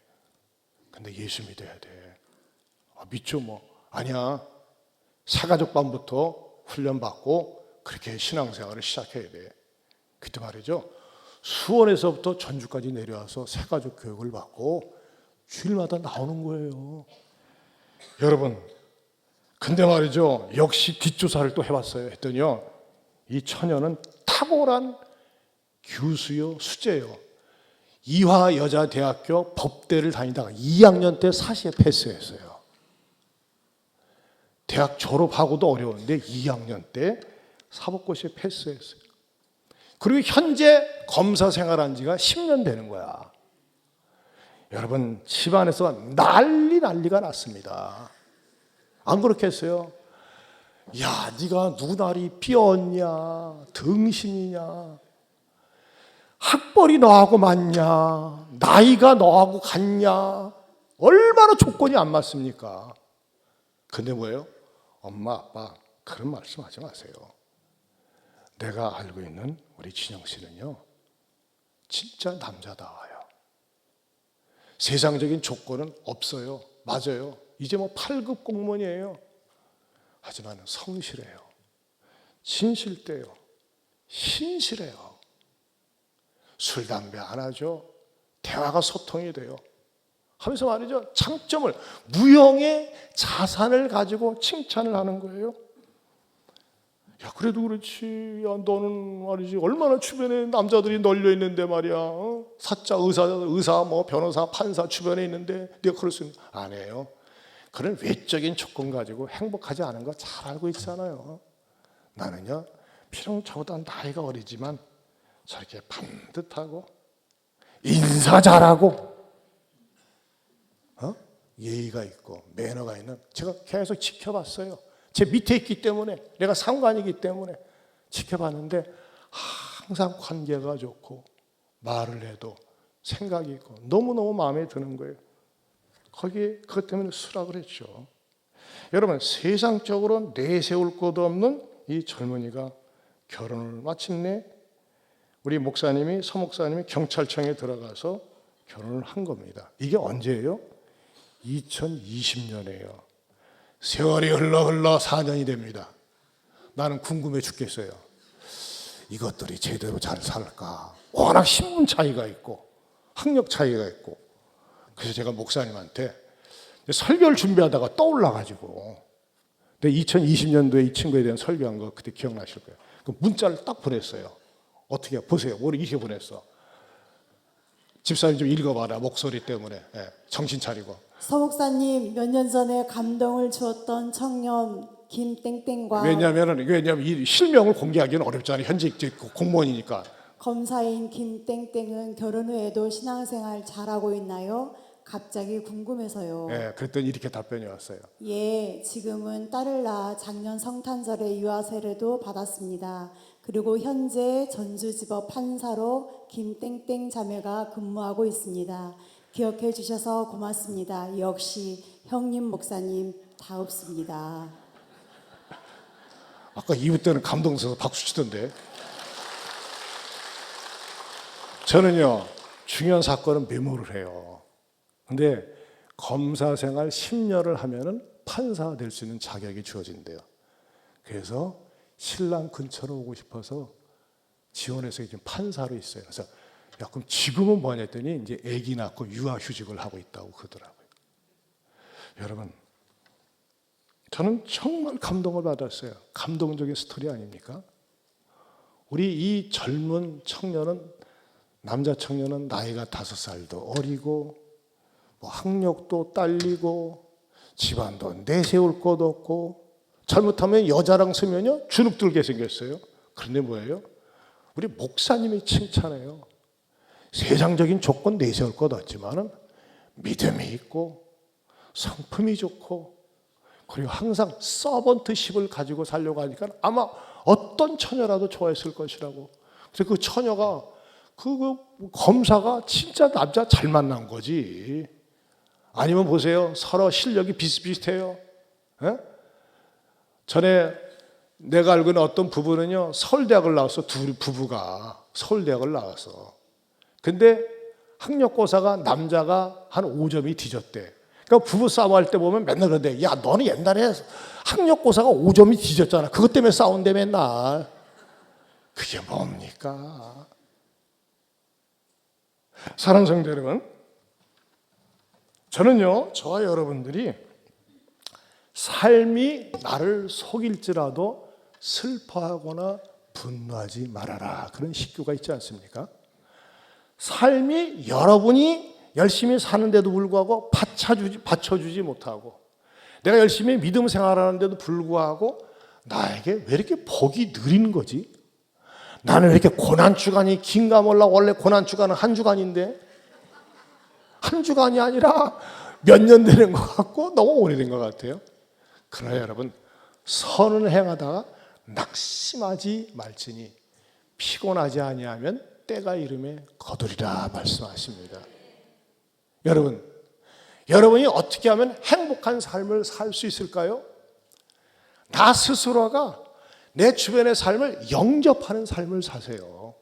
근데 예수 믿어야 돼. 믿죠 뭐. 아니야. 새가족반부터 훈련받고 그렇게 신앙생활을 시작해야 돼. 그때 말이죠. 수원에서부터 전주까지 내려와서 새가족 교육을 받고 주일마다 나오는 거예요. 여러분, 근데 말이죠. 역시 뒷조사를 또 해봤어요. 했더니요. 이 처녀는 탁월한 교수요, 수재요. 이화여자대학교 법대를 다니다가 2학년 때 사시에 패스했어요. 대학 졸업하고도 어려운데 2학년 때 사법고시에 패스했어요. 그리고 현재 검사 생활한 지가 10년 되는 거야. 여러분, 집안에서 난리가 났습니다. 안 그렇겠어요? 야, 네가 눈알이 삐었냐, 등신이냐, 학벌이 너하고 맞냐, 나이가 너하고 같냐, 얼마나 조건이 안 맞습니까? 근데 뭐예요? 엄마, 아빠, 그런 말씀 하지 마세요. 내가 알고 있는 우리 진영 씨는요, 진짜 남자다워요. 세상적인 조건은 없어요. 맞아요. 이제 뭐 8급 공무원이에요. 하지만 성실해요. 진실돼요. 신실해요. 술, 담배 안 하죠. 대화가 소통이 돼요. 하면서 말이죠. 장점을, 무형의 자산을 가지고 칭찬을 하는 거예요. 야, 그래도 그렇지. 야, 너는 말이지. 얼마나 주변에 남자들이 널려 있는데 말이야. 사자, 의사, 뭐 변호사, 판사 주변에 있는데 네가 그럴 수 있는? 아니에요. 그런 외적인 조건 가지고 행복하지 않은 거 잘 알고 있잖아요. 나는요, 비록 저보다 나이가 어리지만 저렇게 반듯하고 인사 잘하고 예의가 있고 매너가 있는, 제가 계속 지켜봤어요. 제 밑에 있기 때문에, 내가 상관이기 때문에 지켜봤는데 항상 관계가 좋고 말을 해도 생각이 있고 너무너무 마음에 드는 거예요. 거기에 그것 때문에 수락을 했죠. 여러분, 세상적으로 내세울 것도 없는 이 젊은이가 결혼을 마침내 우리 목사님이, 서목사님이 경찰청에 들어가서 결혼을 한 겁니다. 이게 언제예요? 2020년이에요. 세월이 흘러 4년이 됩니다. 나는 궁금해 죽겠어요. 이것들이 제대로 잘 살까? 워낙 신분 차이가 있고 학력 차이가 있고. 그래서 제가 목사님한테 설교를 준비하다가 떠올라가지고, 근데 2020년도에 이 친구에 대한 설교한 거 그때 기억나실 거예요. 그 문자를 딱 보냈어요. 어떻게 보세요. 뭘 이렇게 보냈어. 집사님 좀 읽어봐라. 목소리 때문에. 정신 차리고. 서 목사님, 몇 년 전에 감동을 주었던 청년 김땡땡과 왜냐하면 이 실명을 공개하기는 어렵잖아요. 현직 공무원이니까. 검사인 김땡땡은 결혼 후에도 신앙생활 잘하고 있나요? 갑자기 궁금해서요. 그랬더니 이렇게 답변이 왔어요. 예, 지금은 딸을 낳아 작년 성탄절에 유아 세례도 받았습니다. 그리고 현재 전주지법 판사로 김땡땡 자매가 근무하고 있습니다. 기억해 주셔서 고맙습니다. 역시 형님 목사님 다읍습니다. 아까 2부 때는 감동스러워서 박수 치던데. 저는요, 중요한 사건은 메모를 해요. 근데 검사 생활 10년을 하면은 판사가 될 수 있는 자격이 주어진대요. 그래서 신랑 근처로 오고 싶어서 지원해서 지금 판사로 있어요. 그래서 야, 그럼 지금은 뭐냐 했더니 이제 아기 낳고 유아휴직을 하고 있다고 그러더라고요. 여러분, 저는 정말 감동을 받았어요. 감동적인 스토리 아닙니까? 우리 이 젊은 청년은, 남자 청년은 나이가 5살도 어리고 뭐 학력도 딸리고 집안도 내세울 것 없고, 잘못하면 여자랑 쓰면요 주눅들게 생겼어요. 그런데 뭐예요? 우리 목사님이 칭찬해요. 세상적인 조건 내세울 것 없지만은 믿음이 있고 성품이 좋고 그리고 항상 서번트십을 가지고 살려고 하니까 아마 어떤 처녀라도 좋아했을 것이라고. 그래서 그 처녀가 그 검사가 진짜 남자 잘 만난 거지. 아니면 보세요, 서로 실력이 비슷비슷해요. 에? 전에 내가 알고 있는 어떤 부부는요, 서울대학을 나왔어. 둘 부부가 서울대학을 나왔어. 근데 학력고사가 남자가 한 5점이 뒤졌대. 그러니까 부부 싸움할 때 보면 맨날 그런데, 야, 너는 옛날에 학력고사가 5점이 뒤졌잖아. 그것 때문에 싸운대 맨날. 그게 뭡니까? 사랑하는 성도 여러분, 저는요, 저와 여러분들이 삶이 나를 속일지라도 슬퍼하거나 분노하지 말아라, 그런 식구가 있지 않습니까? 삶이 여러분이 열심히 사는데도 불구하고 받쳐주지 못하고, 내가 열심히 믿음 생활하는데도 불구하고 나에게 왜 이렇게 복이 느린 거지? 나는 왜 이렇게 고난주간이 긴가 몰라. 원래 고난주간은 한 주간인데 한 주간이 아니라 몇 년 되는 것 같고 너무 오래된 것 같아요. 그러나 여러분, 선을 행하다가 낙심하지 말지니 피곤하지 아니하면 때가 이름에 거두리라 말씀하십니다. 여러분이 어떻게 하면 행복한 삶을 살 수 있을까요? 나 스스로가 내 주변의 삶을 영접하는 삶을 사세요.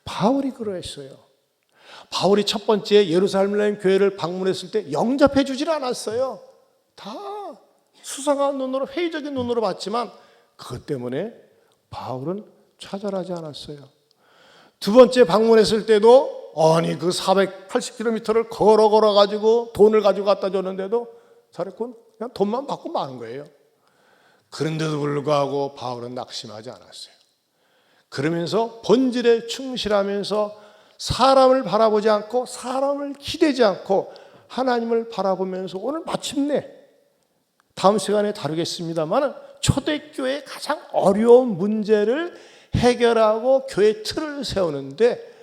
바울이 그러했어요. 바울이 첫 번째 예루살렘 교회를 방문했을 때 영접해 주질 않았어요. 다 수상한 눈으로, 회의적인 눈으로 봤지만 그것 때문에 바울은 좌절하지 않았어요. 두 번째 방문했을 때도 아니 그 480km를 걸어 가지고 돈을 가지고 갖다 줬는데도 잘했군, 그냥 돈만 받고 마는 거예요. 그런데도 불구하고 바울은 낙심하지 않았어요. 그러면서 본질에 충실하면서 사람을 바라보지 않고 사람을 기대지 않고 하나님을 바라보면서, 오늘 마침내 다음 시간에 다루겠습니다만 초대교회의 가장 어려운 문제를 해결하고 교회 틀을 세우는데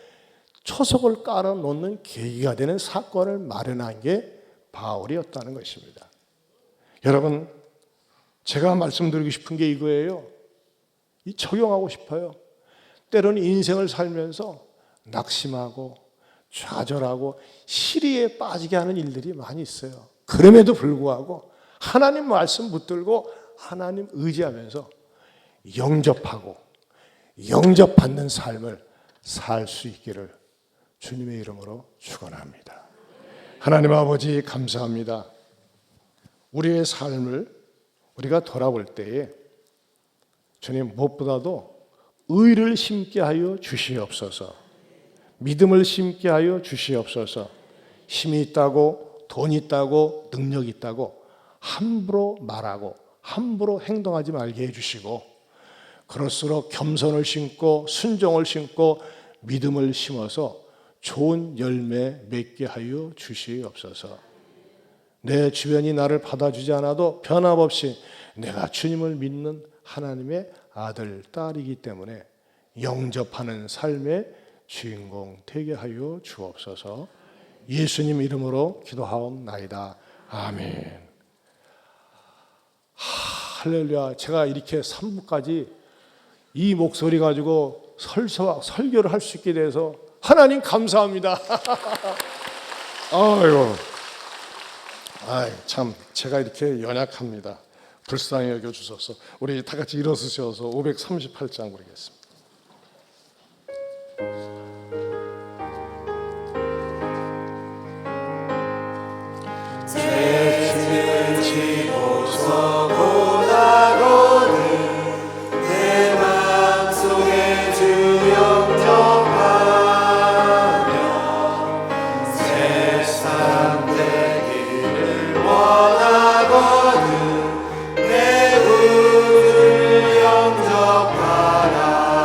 초석을 깔아놓는 계기가 되는 사건을 마련한 게 바울이었다는 것입니다. 여러분, 제가 말씀드리고 싶은 게 이거예요. 적용하고 싶어요. 때로는 인생을 살면서 낙심하고 좌절하고 시리에 빠지게 하는 일들이 많이 있어요. 그럼에도 불구하고 하나님 말씀 붙들고 하나님 의지하면서 영접하고 영접받는 삶을 살 수 있기를 주님의 이름으로 축원합니다. 하나님 아버지, 감사합니다. 우리의 삶을 우리가 돌아볼 때에 주님, 무엇보다도 의를 심게 하여 주시옵소서. 믿음을 심게 하여 주시옵소서. 힘이 있다고, 돈이 있다고, 능력이 있다고 함부로 말하고 함부로 행동하지 말게 해주시고, 그럴수록 겸손을 심고 순종을 심고 믿음을 심어서 좋은 열매 맺게 하여 주시옵소서. 내 주변이 나를 받아주지 않아도 변함없이 내가 주님을 믿는 하나님의 아들, 딸이기 때문에 영접하는 삶의 주인공 되게 하여 주옵소서. 예수님 이름으로 기도하옵나이다. 아멘. 할렐루야. 제가 이렇게 3부까지 이 목소리 가지고 설교를 할 수 있게 돼서 하나님 감사합니다. 참 제가 이렇게 연약합니다. 불쌍히 여겨주셔서 우리 다 같이 일어서셔서 538장 부르겠습니다. 영접하라.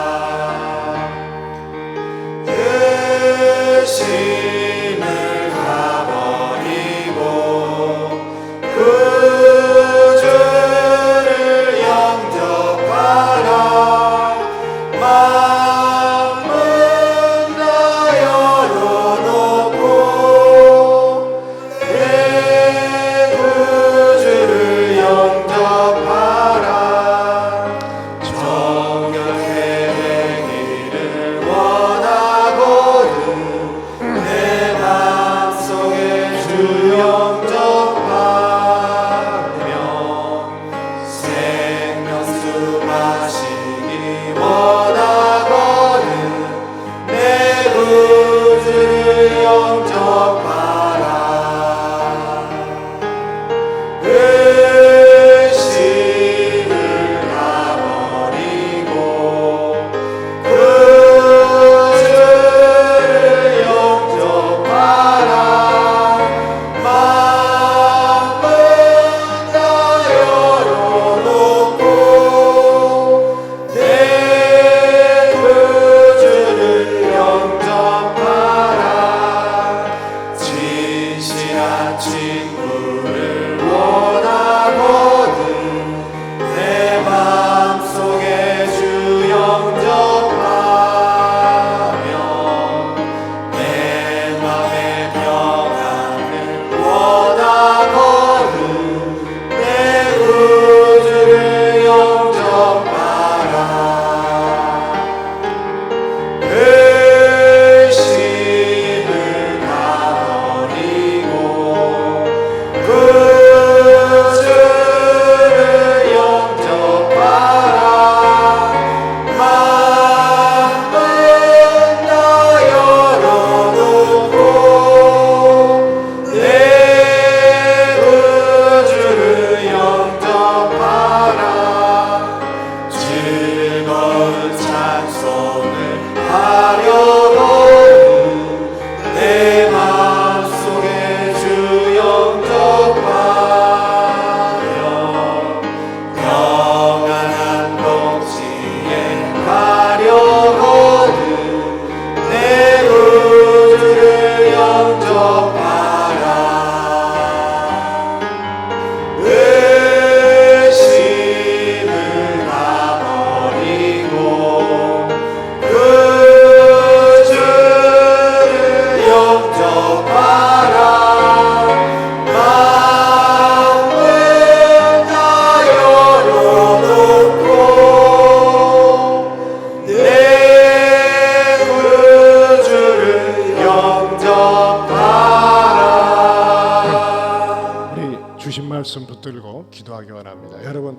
말씀 붙들고 기도하기 원합니다. 여러분,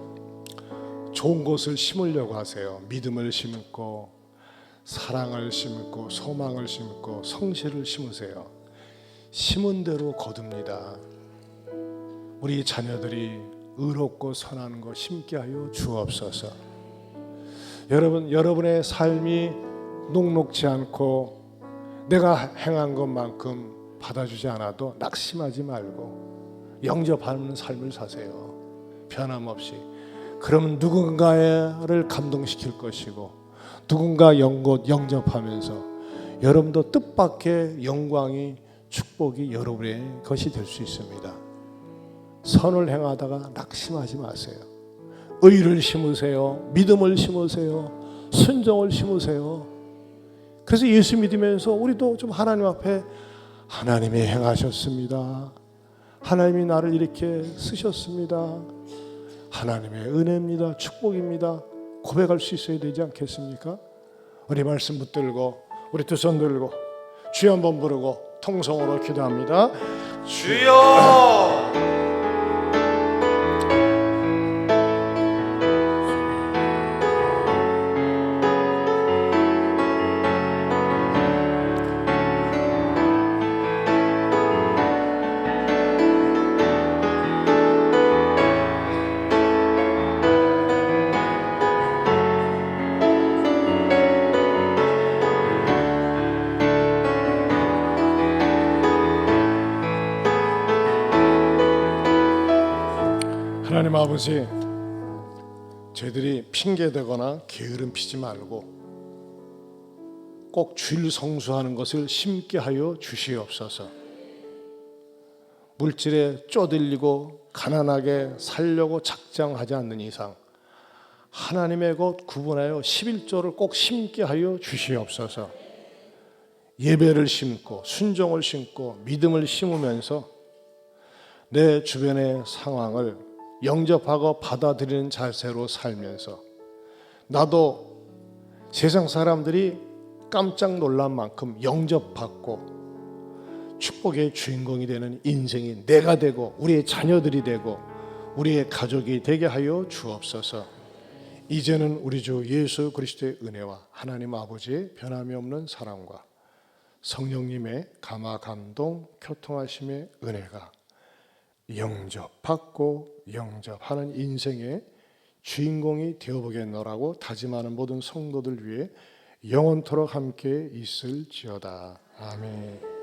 좋은 것을 심으려고 하세요. 믿음을 심고 사랑을 심고 소망을 심고 성실을 심으세요. 심은 대로 거둡니다. 우리 자녀들이 의롭고 선한 것 심게 하여 주옵소서. 여러분, 여러분의 삶이 녹록지 않고 내가 행한 것만큼 받아주지 않아도 낙심하지 말고 영접하는 삶을 사세요. 변함없이. 그러면 누군가를 감동시킬 것이고 누군가 영접하면서 여러분도 뜻밖의 영광이 축복이 여러분의 것이 될 수 있습니다. 선을 행하다가 낙심하지 마세요. 의를 심으세요. 믿음을 심으세요. 순종을 심으세요. 그래서 예수 믿으면서 우리도 좀 하나님 앞에 하나님이 행하셨습니다. 하나님이 나를 이렇게 쓰셨습니다. 하나님의 은혜입니다. 축복입니다. 고백할 수 있어야 되지 않겠습니까? 우리 말씀 붙들고 우리 두 손 들고 주여 한번 부르고 통성으로 기도합니다. 주여! 하나님 아버지, 저희들이 핑계대거나 게으름 피지 말고 꼭 주일 성수하는 것을 심게 하여 주시옵소서. 물질에 쪼들리고 가난하게 살려고 작정하지 않는 이상 하나님의 것 구분하여 11조를 꼭 심게 하여 주시옵소서. 예배를 심고 순종을 심고 믿음을 심으면서 내 주변의 상황을 영접하고 받아들이는 자세로 살면서 나도 세상 사람들이 깜짝 놀란 만큼 영접받고 축복의 주인공이 되는 인생이 내가 되고 우리의 자녀들이 되고 우리의 가족이 되게 하여 주옵소서. 이제는 우리 주 예수 그리스도의 은혜와 하나님 아버지의 변함이 없는 사랑과 성령님의 감화 감동 교통하심의 은혜가 영접받고 영접하는 인생의 주인공이 되어보겠노라고 다짐하는 모든 성도들 위해 영원토록 함께 있을지어다. 아멘.